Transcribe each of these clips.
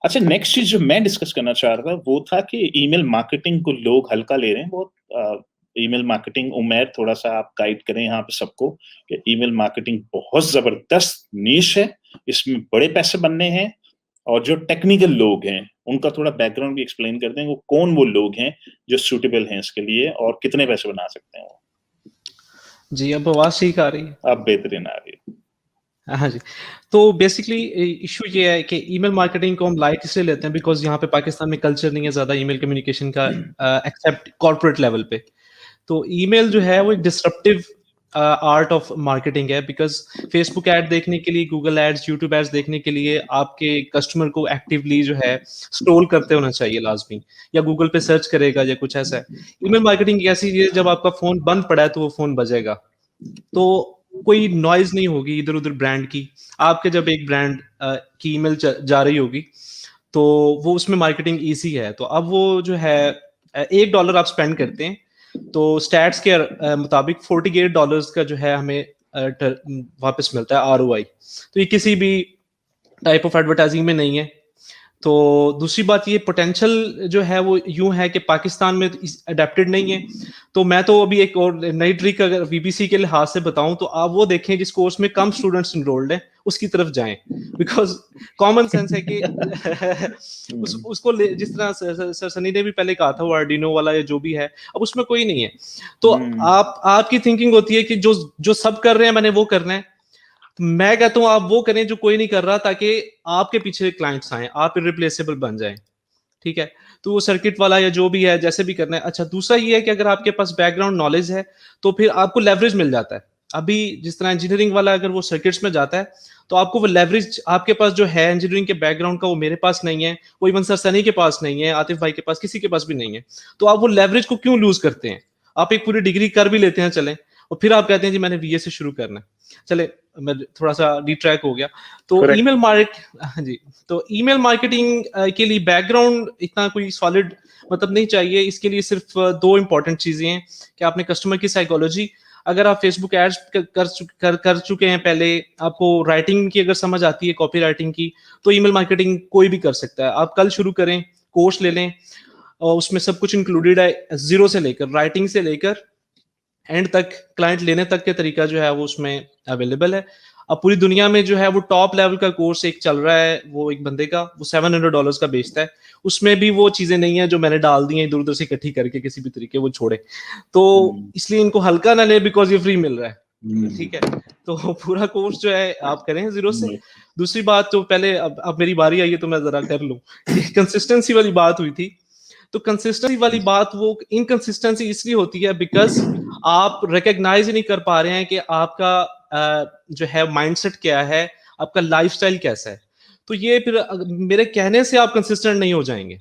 अच्छा, नेक्स्ट चीज़ जो मैं डिस्कस करना चाह रहा था वो था कि ईमेल मार्केटिंग को लोग हल्का ले रहे हैं बहुत। ईमेल मार्केटिंग उमैर थोड़ा-सा आप गाइड करें यहाँ पे सबको कि ईमेल मार्केटिंग बहुत ज़बरदस्त नीश है, इसमें बड़े पैसे बनने हैं और जो टेक्निकल लोग हैं, उनका थोड़ा बैकग्राउंड भी एक्सप्लेन कर दें, वो कौन वो लोग हैं जो सूटेबल हैं इसके लिए और कितने पैसे बना सकते हैं वो? जी, अब आवाज़ ठीक आ रही है? अब बेहतरीन आ रही है। हाँ जी। तो बेसिकली इश्यू ये है कि ईमेल मार्केटिंग को हम लाइट इसलिए लेते हैं बिकॉज़ यहाँ पे पाकिस्तान में कल्चर नहीं है ज़्यादा ईमेल कम्युनिकेशन का एक्सेप्ट कॉर्पोरेट लेवल पे। तो ईमेल जो है वो एक डिसरप्टिव आर्ट ऑफ मार्केटिंग है बिकॉज़ फेसबुक ऐड देखने के लिए, गूगल एड्स, यूट्यूब एड्स देखने के लिए आपके कस्टमर को एक्टिवली जो है स्क्रॉल करते होना चाहिए लाज़मी, या गूगल पे सर्च करेगा या कुछ ऐसा है। ईमेल मार्केटिंग एक ऐसी चीज़ है जब आपका फ़ोन बंद पड़ा है तो वो फ़ोन बजेगा। तो कोई नॉइज़ नहीं होगी इधर-उधर ब्रांड की। आपके जब एक ब्रांड की ईमेल जा रही होगी, तो वो उसमें मार्केटिंग ईज़ी है। तो अब वो जो है $1 आप स्पेंड करते हैं, तो स्टैट्स के मुताबिक $48 का जो है हमें वापस मिलता है आरओआई। तो ये किसी भी टाइप ऑफ एडवर्टाइजिंग में नहीं है। तो दूसरी बात ये पोटेंशियल जो है वो यूं है कि पाकिस्तान में अडेप्टेड नहीं है। तो मैं तो अभी एक और नई ट्रिक अगर वीबीसी के लिहाज से बताऊं तो आप वो देखें जिस कोर्स में कम स्टूडेंट्स इनरोल्ड हैं उसकी तरफ जाएं, बिकॉज कॉमन सेंस है कि हुँ, उसको जिस तरह सर सनी ने भी पहले कहा था वो आर्डिनो वाला या जो भी है, अब उसमें कोई नहीं है। तो हुँ, आपकी थिंकिंग होती है कि जो जो सब कर रहे हैं मैंने वो करना है। तो मैं कहता हूँ आप वो करें जो कोई नहीं कर रहा, ताकि आपके पीछे क्लाइंट्स आए, आप इरिप्लेसेबल बन जाएं। ठीक है? तो वो सर्किट वाला या जो भी है, जैसे भी करना है। अच्छा, दूसरा ये है कि अगर आपके पास बैकग्राउंड नॉलेज है, तो फिर आपको लेवरेज मिल जाता है। अभी जिस तरह इंजीनियरिंग वाला अगर वो सर्किट्स में जाता है, तो आपको वो लेवरेज आपके पास जो है इंजीनियरिंग के बैकग्राउंड का, वो मेरे पास नहीं है, वो इवन सर सनी के पास नहीं है, आतिफ भाई के पास, किसी के पास भी नहीं है। तो आप वो लेवरेज को क्यों लूज़ करते हैं? आप एक पूरी डिग्री कर भी लेते हैं चलें, और फिर आप कहते हैं जी मैंने बीए से शुरू करना है। चले, मैं थोड़ा-सा डिट्रैक हो गया। तो करेक्ट। ईमेल मार्क हाँ जी। तो ईमेल मार्केटिंग के लिए बैकग्राउंड इतना कोई सॉलिड मतलब नहीं चाहिए। इसके लिए सिर्फ 2 इंपॉर्टेंट चीज़ें हैं कि आपने कस्टमर की साइकोलॉजी, अगर आप फेसबुक एड्स कर चुके हैं पहले, आपको राइटिंग की अगर समझ आती है, कॉपी राइटिंग की, तो ईमेल मार्केटिंग कोई भी कर सकता है। आप कल शुरू करें, कोर्स ले लें, और उसमें सब कुछ इंक्लूडेड है, ज़ीरो से लेकर, राइटिंग से लेकर एंड तक, क्लाइंट लेने तक के तरीका जो है वो उसमें अवेलेबल है। अब पूरी दुनिया में जो है वो टॉप लेवल का कोर्स एक चल रहा है, वो एक बंदे का, वो $700 का बेचता है। उसमें भी वो चीज़ें नहीं है जो मैंने डाल दी हैं इधर-उधर से इकट्ठी करके किसी भी तरीके वो छोड़े। तो हुँ, इसलिए इनको हल्का ना लें बिकॉज़ ये फ्री मिल रहा है। हुँ, ठीक है? तो पूरा कोर्स जो है आप करें ज़ीरो से। हुँ, दूसरी बात, तो पहले अब मेरी बारी आई है तो मैं ज़रा कर लूँ। ये कंसिस्टेंसी वाली बात हुई थी। तो कंसिस्टेंसी वाली बात, वो इनकंसिस्टेंसी इसलिए होती है बिकॉज़ आप रिकॉग्नाइज ही नहीं कर पा रहे हैं कि आपका जो है माइंडसेट क्या है, आपका लाइफस्टाइल कैसा है। तो ये फिर मेरे कहने से आप कंसिस्टेंट नहीं हो जाएंगे,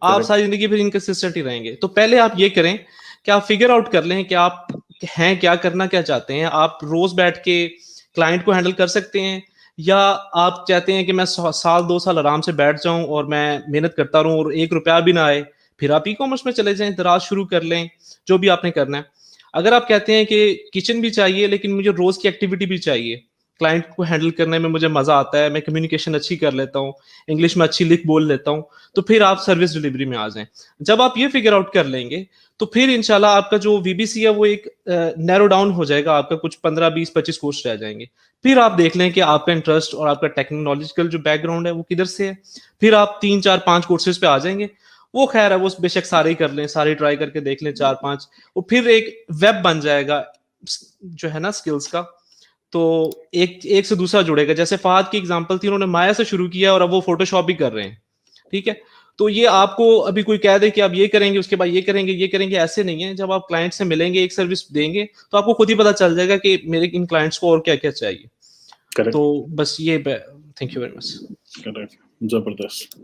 आप करेक्ट। सारी जिंदगी फिर इनकंसिस्टेंट ही रहेंगे। तो पहले आप ये करें कि आप फिगर आउट कर लें कि आप हैं क्या, करना क्या चाहते हैं। आप रोज बैठ के क्लाइंट को हैंडल कर सकते हैं, या आप चाहते हैं कि मैं साल 2 साल आराम से बैठ जाऊं और मैं मेहनत करता रहूं और ₹1 भी ना आए, फिर आप ई कॉमर्स में चले जाएं, दराज शुरू कर लें, जो भी आपने करना है। अगर आप कहते हैं कि किचन भी चाहिए लेकिन मुझे रोज की एक्टिविटी भी चाहिए, क्लाइंट को हैंडल करने में मुझे मजा आता है, मैं कम्युनिकेशन अच्छी कर लेता हूँ, इंग्लिश में अच्छी लिख बोल लेता हूँ, तो फिर आप सर्विस डिलीवरी में आ जाएं। जब आप ये फिगर आउट कर लेंगे, तो फिर इंशाल्लाह आपका जो वीबीसी है वो एक नैरो डाउन हो जाएगा, आपका कुछ 15 20 25 कोर्स रह जाएंगे। फिर आप देख लें कि आपका इंटरेस्ट और आपका टेक्नोलॉजिकल जो बैकग्राउंड है वो किधर से है। फिर आप 3 4 5 कोर्सेज पे आ जाएंगे। वो खैर है, वो बेशक सारे ही कर लें, सारे ट्राई करके देख लें 4 5, और फिर एक वेब बन जाएगा जो है ना स्किल्स का। तो एक एक से दूसरा जुड़ेगा। जैसे फहद की एग्जांपल थी, उन्होंने माया से शुरू किया और अब वो फोटोशॉप भी कर रहे हैं। ठीक है? तो ये आपको अभी कोई कह दे कि आप ये करेंगे, उसके बाद ये करेंगे, ऐसे नहीं है। जब आप क्लाइंट से मिलेंगे, एक सर्विस देंगे, तो आपको खुद ही पता चल जाएगा कि मेरे इन क्लाइंट्स को और क्या-क्या चाहिए। करेक्ट, तो बस ये thank you very much. Correct, ज़बरदस्त।